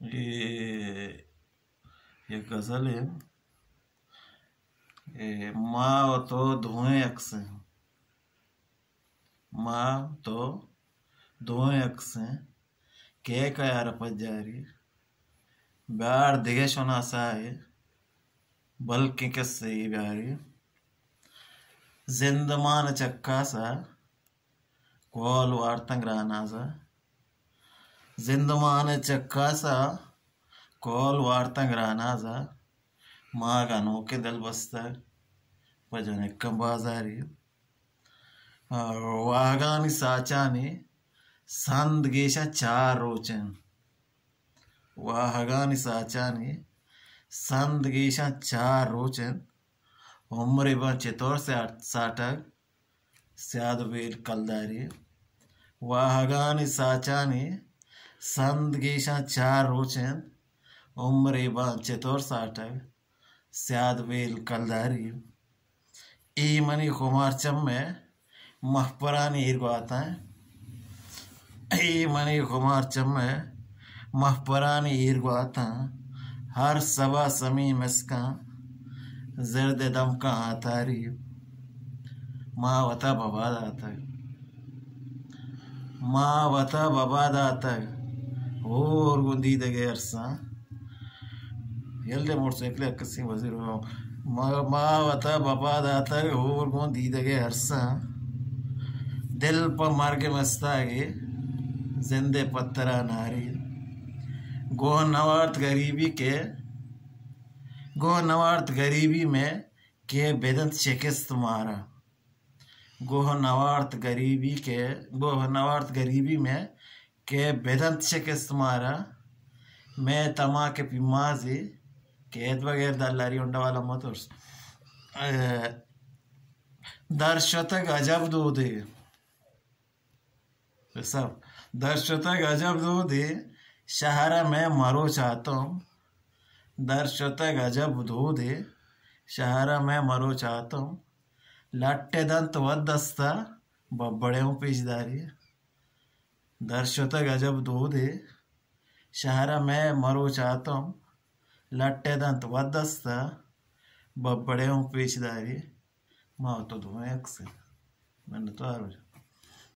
ये ये गजल है। माँ तो धुएं अक्से, माँ तो धुएं अक्से के यार पजारी ब्यार दिगे शोना साए बल्कि किससे ब्यारी जिंदमान चक्का सा कोल वार्तंग राना सा जिंदमान चक्का सा कोल वार्तंग राना सा माँ गानों के दिल बस्ता पजने कम बाजारी वाहगानी साचानी संद गेशा चार रोचन वाहगानी साचानी संद गेशा चार रोचन उम्र बन चितौर से साटक स्याद बेल कलदारी वाहगानी साचानी संद गेशा चार रोचन उम्र बन चितौर साटक स्याद बेल कलदारी ई मनी कुमार चम्मे महपरानी इरगवाता है ई मनी कुमार चम्मे महपरानी इरगवाता हर सबा समी मिसका जर्द दम का आतारी माँ वता बबाद आता माँ वता बबाद आता और गुंदी दगे अरसा यल्ले मोटरसाइकिल कसी वजीर माँ वता बबाद आता और गुंदी दगे अरसा दिल पर मार के मस्तागे जिंदे पत्थरा नारी गोह नवार्थ गरीबी में के बेदंत शिकस्त मारा गोह नवार्थ गरीबी में के बेदंत शिकस्त मारा मैं तमा के पिमाजी केद वगैरह दल्लारी उंडा वाला मत दर्शतक अजब दूधे सब दर्शतक अजब दूधे शहरा में मरो चाहता हूँ दर्शतक अजब दूधे शहरा में मरो चाहता हूँ लट्टे दंत वदस्ता बड़े हूँ पेशदारी दर्शतक अजब दूधे शहरा में मरो चाहता हूँ लट्टे दंत वदस्ता बड़े हूँ पेशदारी माँ तो धुएं अक्सर मैंने तो